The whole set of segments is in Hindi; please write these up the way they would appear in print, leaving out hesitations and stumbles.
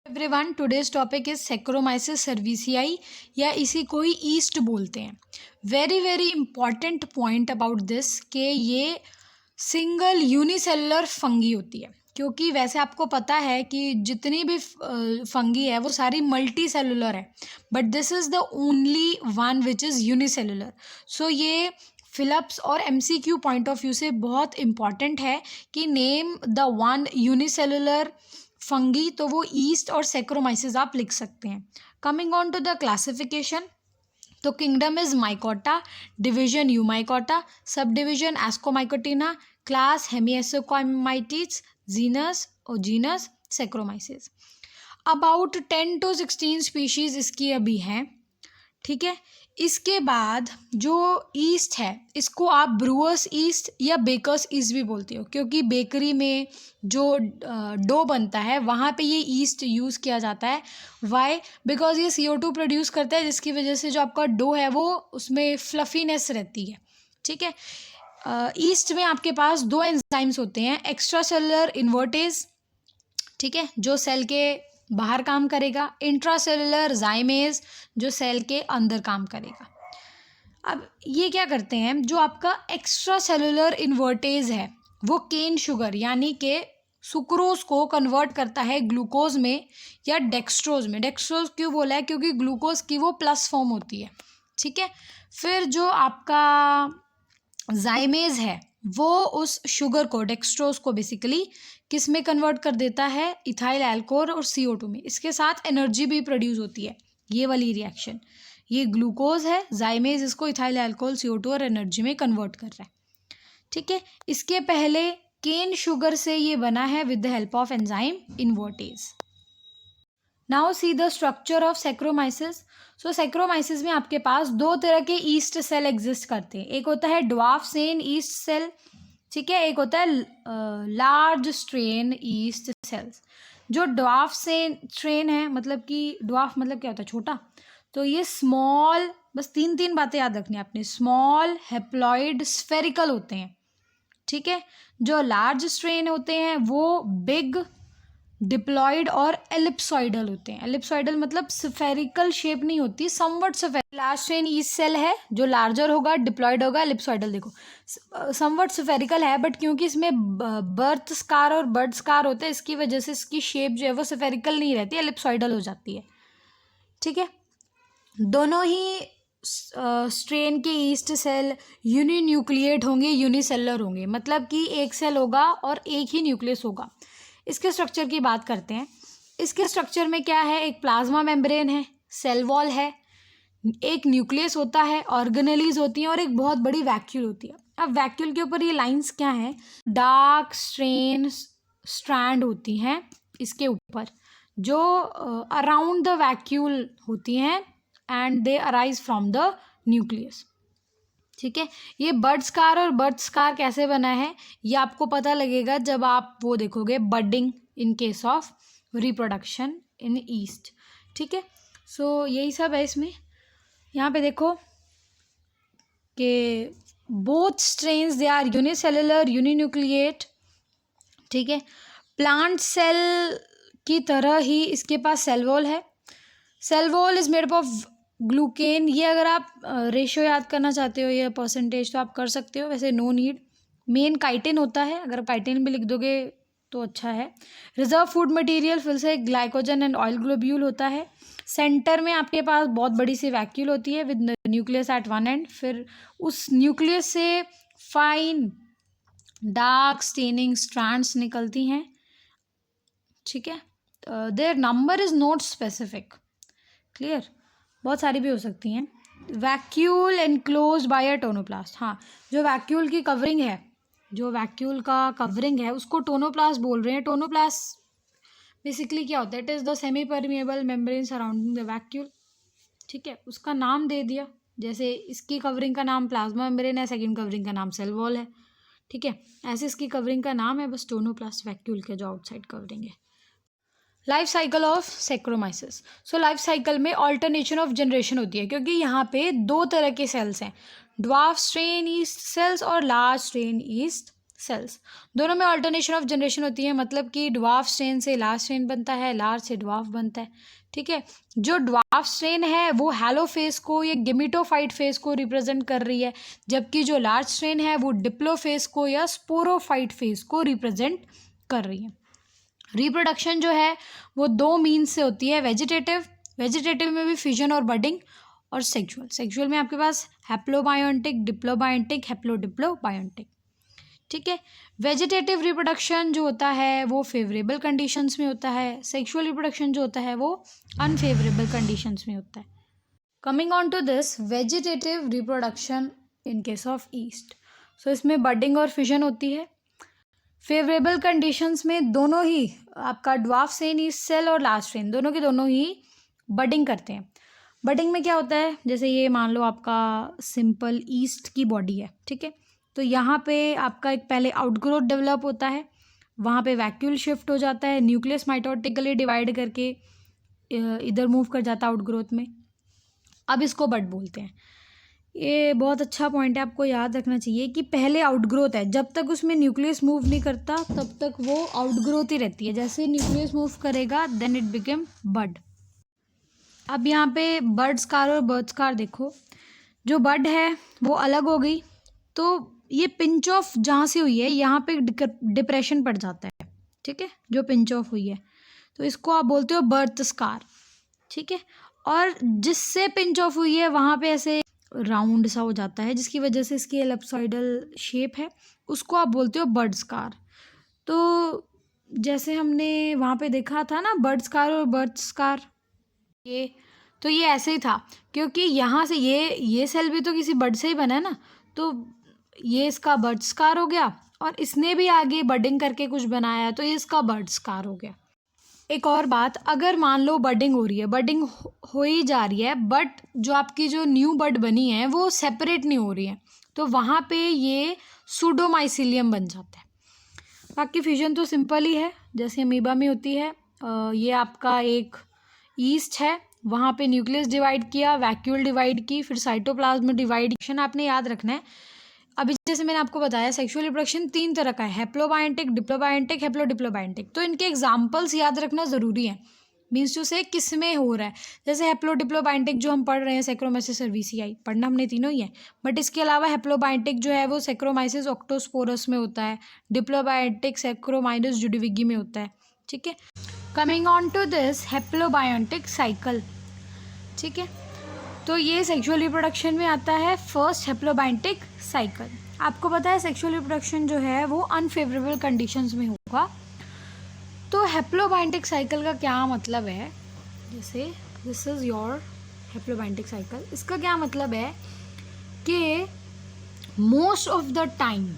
Everyone, today's topic is saccharomyces cerevisiae या इसी कोई ईस्ट बोलते हैं। Very very important point about this कि ये सिंगल यूनिसेलुलर फंगी होती है, क्योंकि वैसे आपको पता है कि जितनी भी फंगी है वो सारी मल्टी सेलुलर है, but this is the only one which is unicellular. So ये फिलिप्स और एमसीक्यू पॉइंट ऑफ व्यू से बहुत इम्पॉर्टेंट है कि name the one unicellular fungi, तो वो ईस्ट और सैक्रोमाइसिस आप लिख सकते हैं। Coming on to the classification, तो kingdom is mycota, division eumycota, subdivision ascomycotina, class hemiascomycetes, genus और genus saccharomyces. About 10 to 16 species इसकी अभी हैं, ठीक है। इसके बाद जो ईस्ट है इसको आप ब्रूअर्स ईस्ट या बेकर्स ईस्ट भी बोलते हो, क्योंकि बेकरी में जो डो बनता है वहाँ पे ये ईस्ट यूज़ किया जाता है। वाई? बिकॉज ये CO2 प्रोड्यूस करता है, जिसकी वजह से जो आपका डो है वो उसमें फ्लफीनेस रहती है, ठीक है। ईस्ट में आपके पास दो एंजाइम्स होते हैं, एक्स्ट्रा सेलुलर इन्वर्टेज, ठीक है, जो सेल के बाहर काम करेगा, इंट्रासेलुलर जाइमेज जो सेल के अंदर काम करेगा। अब ये क्या करते हैं, जो आपका एक्स्ट्रा सेलुलर इन्वर्टेज है वो केन शुगर यानी कि सुक्रोज को कन्वर्ट करता है ग्लूकोज में या डेक्सट्रोज में। डेक्सट्रोज क्यों बोला है? क्योंकि ग्लूकोज की वो प्लस फॉर्म होती है, ठीक है। फिर जो आपका जाइमेज है वो उस शुगर को, डेक्सट्रोज को बेसिकली किस में कन्वर्ट कर देता है? इथाइल अल्कोहल और CO2 में। इसके साथ एनर्जी भी प्रोड्यूस होती है, ये वाली रिएक्शन। ये ग्लूकोज है, जाइमेज इसको इथाइल अल्कोहल, CO2 और एनर्जी में कन्वर्ट कर रहा है, ठीक है। इसके पहले केन शुगर से ये बना है with the help of enzyme invertase. Now see the structure of saccharomyces. So saccharomyces में आपके पास दो तरह के ईस्ट सेल एग्जिस्ट करते हैं। एक होता है ड्वार्फ सेन ईस्ट सेल, ठीक है, एक होता है लार्ज स्ट्रेन ईस्ट सेल्स। जो ड्वार्फ स्ट्रेन है, मतलब कि ड्वार्फ मतलब क्या होता है? छोटा। तो ये स्मॉल, बस तीन बातें याद रखनी है आपने, स्मॉल हेप्लॉइड स्फेरिकल होते हैं, ठीक है। जो लार्ज स्ट्रेन होते हैं वो बिग डिप्लॉइड और एलिप्सॉइडल होते हैं। एलिप्सॉइडल मतलब स्फेरिकल शेप नहीं होती, somewhat spherical. Large strain yeast cell है जो लार्जर होगा, डिप्लॉइड होगा, एलिप्सॉइडल देखो समवट स्फेरिकल है, बट क्योंकि इसमें बर्थ स्कार और बर्ड स्कार होते हैं, इसकी वजह से इसकी शेप जो है वो स्फेरिकल नहीं रहती, एलिप्सॉइडल हो जाती है, ठीक है। दोनों ही स्ट्रेन के ईस्ट सेल यूनिन्यूक्लिएट होंगे, यूनिसेलर होंगे, मतलब कि एक सेल होगा और एक ही न्यूक्लियस होगा। इसके स्ट्रक्चर की बात करते हैं। इसके स्ट्रक्चर में क्या है? एक प्लाज्मा मेम्ब्रेन है, सेल वॉल है, एक न्यूक्लियस होता है, ऑर्गेनेलीज होती हैं और एक बहुत बड़ी वैक्यूल होती है। अब वैक्यूल के ऊपर ये लाइंस क्या हैं? डार्क स्ट्रैंड होती हैं इसके ऊपर, जो अराउंड द वैक्यूल होती हैं and they arise from the nucleus, ठीक है। ये बर्ड स्कार और बर्ड स्कार कैसे बना है ये आपको पता लगेगा जब आप वो देखोगे budding in case of reproduction in east, ठीक है। सो यही सब है इसमें। यहाँ पे देखो कि both strains they are unicellular uninucleate, ठीक है। प्लांट सेल की तरह ही इसके पास सेल वॉल है। Cell wall is made up of glucan. ये अगर आप रेशियो याद करना चाहते हो या परसेंटेज तो आप कर सकते हो, वैसे नो नीड। मेन काइटिन होता है, अगर काइटिन भी लिख दोगे तो अच्छा है। रिजर्व फूड मटेरियल फिर से ग्लाइकोजन एंड ऑयल ग्लोब्यूल होता है। सेंटर में आपके पास बहुत बड़ी सी वैक्यूल होती है with nucleus eight one and. फिर उस न्यूक्लियस से फाइन डार्क स्टेनिंग स्ट्रैंड्स निकलती हैं, ठीक है। Their number is not specific, clear, बहुत सारी भी हो सकती हैं। Vacuole enclosed by a tonoplast. हाँ, जो वैक्यूल की कवरिंग है, जो वैक्यूल का कवरिंग है उसको टोनोप्लास्ट बोल रहे हैं। टोनोप्लास्ट बेसिकली क्या होता है? It is the semi permeable membrane surrounding the vacuole, ठीक है, उसका नाम दे दिया। जैसे इसकी कवरिंग का नाम प्लाज्मा मेम्ब्रेन है, सेकेंड कवरिंग का नाम सेल वॉल है, ठीक है। ऐसे इसकी कवरिंग का नाम है बस टोनोप्लास्ट वैक्यूल का जो आउटसाइड कवरिंग है। Life cycle of saccharomyces. So life cycle में ऑल्टरनेशन ऑफ जनरेशन होती है, क्योंकि यहाँ पे दो तरह के सेल्स हैं, ड्वार्फ स्ट्रेन ईस्ट सेल्स और लार्ज स्ट्रेन ईस्ट सेल्स, दोनों में ऑल्टरनेशन ऑफ जनरेशन होती है, मतलब कि ड्वार्फ स्ट्रेन से लार्ज स्ट्रेन बनता है, लार्ज से ड्वार्फ बनता है। ठीक है, जो ड्वार्फ स्ट्रेन है वो हैलो फेस को या गेमिटोफाइट फेस को रिप्रेजेंट कर रही है, जबकि जो लार्ज स्ट्रेन है वो डिप्लो फेस को या स्पोरोफाइट फेस को रिप्रेजेंट कर रही है। रिप्रोडक्शन जो है वो दो मीन्स से होती है, वेजिटेटिव में भी फ्यूजन और बडिंग, और सेक्सुअल में आपके पास हैप्लोबायोटिक, डिप्लोबायोटिक, हैप्लोडिप्लोबायोटिक। ठीक है, वेजिटेटिव रिप्रोडक्शन जो होता है वो फेवरेबल कंडीशंस में होता है, सेक्सुअल रिप्रोडक्शन जो होता है वो अनफेवरेबल कंडीशंस में होता है। Coming on to this vegetative reproduction in case of yeast, so इसमें बडिंग और फ्यूजन होती है। फेवरेबल कंडीशंस में दोनों ही आपका ड्वार्फ स्ट्रेन ईस्ट सेल और लार्ज स्ट्रेन दोनों ही बडिंग करते हैं। बडिंग में क्या होता है, जैसे ये मान लो आपका सिंपल ईस्ट की बॉडी है, ठीक है, तो यहाँ पे आपका एक पहले आउटग्रोथ डेवलप होता है, वहाँ पे वैक्यूल शिफ्ट हो जाता है, न्यूक्लियस माइटोटिकली डिवाइड करके इधर मूव कर जाता है आउटग्रोथ में, अब इसको बड बोलते हैं। ये बहुत अच्छा पॉइंट है, आपको याद रखना चाहिए कि पहले आउटग्रोथ है, जब तक उसमें न्यूक्लियस मूव नहीं करता तब तक वो आउटग्रोथ ही रहती है, जैसे न्यूक्लियस मूव करेगा देन इट बिकम बड। अब यहाँ पे बड स्कार और बर्थ स्कार देखो, जो बड है वो अलग हो गई, तो ये पिंच ऑफ जहाँ से हुई है यहाँ पे डिप्रेशन पड़ जाता है, ठीक है, जो पिंच ऑफ हुई है तो इसको आप बोलते हो बर्थ स्कार। ठीक है, और जिससे पिंच ऑफ हुई है वहाँ पे ऐसे राउंड सा हो जाता है जिसकी वजह से इसकी एलिप्सॉइडल शेप है, उसको आप बोलते हो बर्ड स्कार। तो जैसे हमने वहाँ पे देखा था ना बर्ड स्कार और बर्थ स्कार, ये ऐसे ही था, क्योंकि यहाँ से ये सेल भी तो किसी बर्ड से ही बना है ना, तो ये इसका बर्ड स्कार हो गया, और इसने भी आगे बडिंग करके कुछ बनाया है तो ये इसका बर्ड स्कार हो गया। एक और बात, अगर मान लो बडिंग हो रही है, बडिंग हो ही जा रही है, बट जो आपकी जो न्यू बड बनी है वो सेपरेट नहीं हो रही है, तो वहाँ पे ये सूडोमाइसिलियम बन जाता है। बाकी फ्यूजन तो सिंपल ही है, जैसे अमीबा में होती है। ये आपका एक ईस्ट है, वहाँ पे न्यूक्लियस डिवाइड किया, वैक्यूल डिवाइड की, फिर साइटोप्लाज्म डिवाइड, आपने याद रखना है। अभी जैसे मैंने आपको बताया सेक्सुअल रिप्रोडक्शन 3 तरह का है, हैप्लोबायोटिक, डिप्लोबायोटिक, हैप्लोडिप्लोबायोटिक, तो इनके एग्जांपल्स याद रखना ज़रूरी है, मीन्स टू से किस में हो रहा है। जैसे हैप्लोडिप्लोबायोटिक जो हम पढ़ रहे हैं सेक्रोमाइसिस सर्विसियाई, पढ़ना हमने तीनों ही है, बट इसके अलावा हैप्लोबायोटिक जो है वो सेक्रोमाइसिस ऑक्टोस्पोरस में होता है, डिप्लोबायोटिक सेक्रोमाइसिस जुडिविगी में होता है। ठीक है, coming on to this haplobiontic cycle. ठीक है, तो ये सेक्सुअल रिप्रोडक्शन में आता है फर्स्ट हैप्लोबायोटिक साइकिल। आपको पता है सेक्सुअल रिप्रोडक्शन जो है वो अनफेवरेबल कंडीशंस में होगा, तो हैप्लोबायोटिक साइकिल का क्या मतलब है, जैसे दिस इज़ योर हैप्लोबायोटिक साइकिल, इसका क्या मतलब है कि मोस्ट ऑफ द टाइम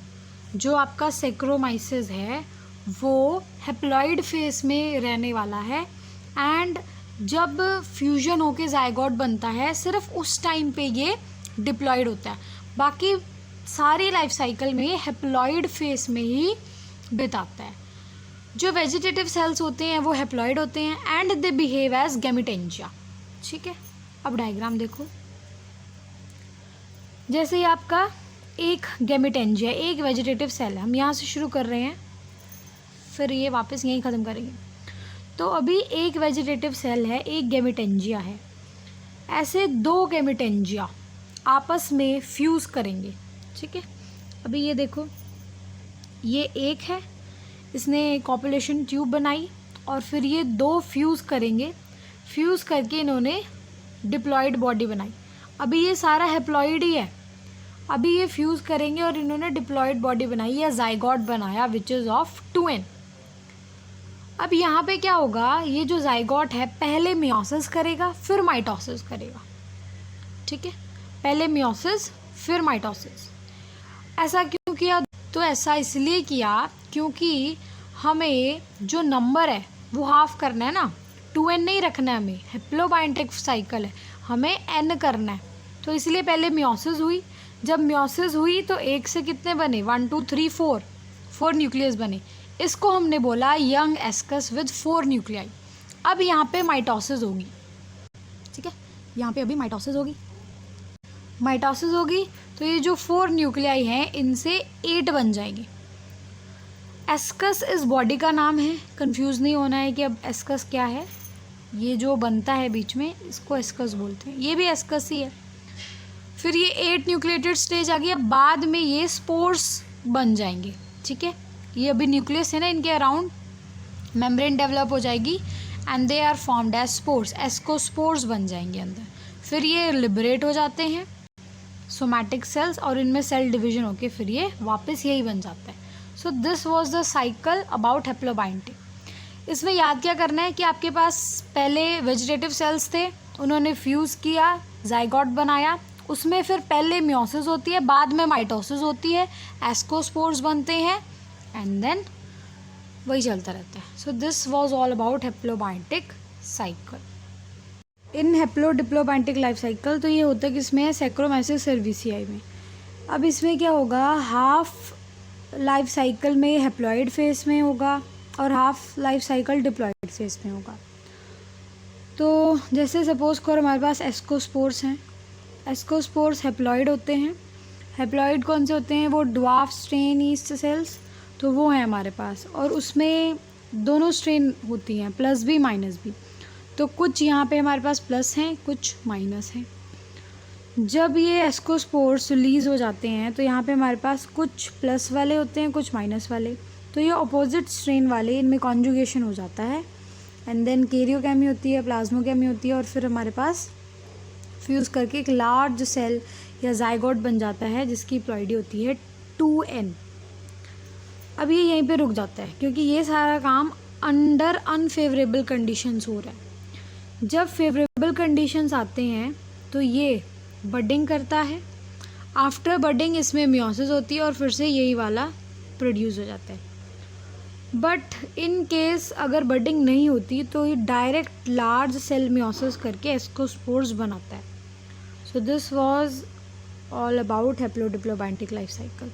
जो आपका सेक्रोमाइसिस है वो हैप्लॉइड फेस में रहने वाला है, एंड जब फ्यूजन होके जायगोट बनता है सिर्फ उस टाइम पे ये डिप्लॉयड होता है, बाकी सारी लाइफ साइकिल में हैप्लॉइड फेस में ही बिताता है। जो वेजिटेटिव सेल्स होते हैं वो हैप्लॉइड होते हैं and they behave as gametangia. ठीक है, अब डायग्राम देखो, जैसे ये आपका एक गैमेटेंजिया, एक वेजिटेटिव सेल है, हम यहाँ से शुरू कर रहे हैं फिर ये वापस यहीं ख़त्म करेंगे। तो अभी एक वेजिटेटिव सेल है, एक गैमेटेंजिया है, ऐसे 2 गैमेटेंजिया आपस में फ्यूज़ करेंगे। ठीक है, अभी ये देखो, ये एक है, इसने कॉपुलेशन ट्यूब बनाई और फिर ये 2 फ्यूज़ करेंगे, फ्यूज़ करके इन्होंने डिप्लॉयड बॉडी बनाई। अभी ये सारा हैप्लॉइड ही है, अभी ये फ्यूज़ करेंगे और इन्होंने डिप्लॉयड बॉडी बनाई या जाइगोट बनाया विच इज़ ऑफ 2n। अब यहाँ पे क्या होगा, ये जो जाइगोट है पहले मियोसिस करेगा फिर माइटोसिस करेगा। ठीक है, पहले मियोसिस फिर माइटोसिस। ऐसा क्यों किया, तो ऐसा इसलिए किया क्योंकि हमें जो नंबर है वो हाफ करना है ना, 2n नहीं रखना है हमें, हैप्लोबायोटिक साइकिल है, हमें n करना है, तो इसलिए पहले मियोसिस हुई। जब मियोसिस हुई तो एक से कितने बने, 1 2 3 4 न्यूक्लियस बने, इसको हमने बोला यंग एस्कस विद 4 न्यूक्लियाई। अब यहाँ पे माइटोसिस होगी। ठीक है, यहाँ पे अभी माइटोसिस होगी, तो ये जो 4 न्यूक्लियाई हैं इनसे 8 बन जाएंगे। एस्कस इस बॉडी का नाम है, कंफ्यूज नहीं होना है कि अब एस्कस क्या है। ये जो बनता है बीच में इसको एस्कस बोलते हैं, ये भी एस्कस ही है। फिर ये 8 न्यूक्लिएटेड स्टेज आ गई। अब बाद में ये स्पोर्स बन जाएंगे, ठीक है। ये अभी न्यूक्लियस है ना, इनके अराउंड मेम्ब्रेन डेवलप हो जाएगी and they are formed as spores, ascospores बन जाएंगे अंदर। फिर ये लिबरेट हो जाते हैं सोमैटिक सेल्स और इनमें सेल डिवीजन होके फिर ये वापस यही बन जाता है। So this was the cycle about haplobiontic. इसमें याद क्या करना है कि आपके पास पहले वेजिटेटिव सेल्स थे, उन्होंने फ्यूज़ किया, जाइगोट बनाया, उसमें फिर पहले मियोसिस होती है, बाद में माइटोसिस होती है, एस्कोस्पोर्स बनते हैं एंड देन वही चलता रहता है। So this was all about haplobiontic cycle. In haplodiplobiontic life cycle तो ये होता है कि इसमें सैक्रोमाइसिस सर्विसियाई में। अब इसमें क्या होगा, हाफ लाइफ साइकिल में हैप्लॉइड फेस में होगा और half life cycle diploid face में होगा। तो जैसे सपोज करो हमारे पास एस्कोस्पोर्स हैं, एस्कोस्पोर्स हैप्लॉइड होते हैं। हैप्लॉइड कौन से होते हैं, वो ड्वार्फ स्ट्रेन ईस्ट सेल्स, तो वो हैं हमारे पास, और उसमें दोनों स्ट्रेन होती हैं, प्लस भी माइनस भी। तो कुछ यहाँ पे हमारे पास प्लस हैं, कुछ माइनस हैं। जब ये एस्कोस्पोर्स रिलीज़ हो जाते हैं तो यहाँ पे हमारे पास कुछ प्लस वाले होते हैं, कुछ माइनस वाले। तो ये अपोजिट स्ट्रेन वाले, इनमें कॉन्जुगेशन हो जाता है एंड देन कैरियोकेमी होती है, प्लाज्मोकेमी होती है, और फिर हमारे पास फ्यूज़ करके एक लार्ज सेल या जाइगोट बन जाता है जिसकी प्लॉइडी होती है 2n। अब ये यहीं पे रुक जाता है क्योंकि ये सारा काम अंडर अनफेवरेबल कंडीशंस हो रहा है। जब फेवरेबल कंडीशंस आते हैं तो ये बडिंग करता है, आफ्टर बडिंग इसमें मियोसिस होती है और फिर से यही वाला प्रोड्यूस हो जाता है। बट इन केस अगर बडिंग नहीं होती तो ये डायरेक्ट लार्ज सेल मियोसिस करके एस्कोस्पोर्स बनाता है। So this was all about haplodiplobiontic life cycle.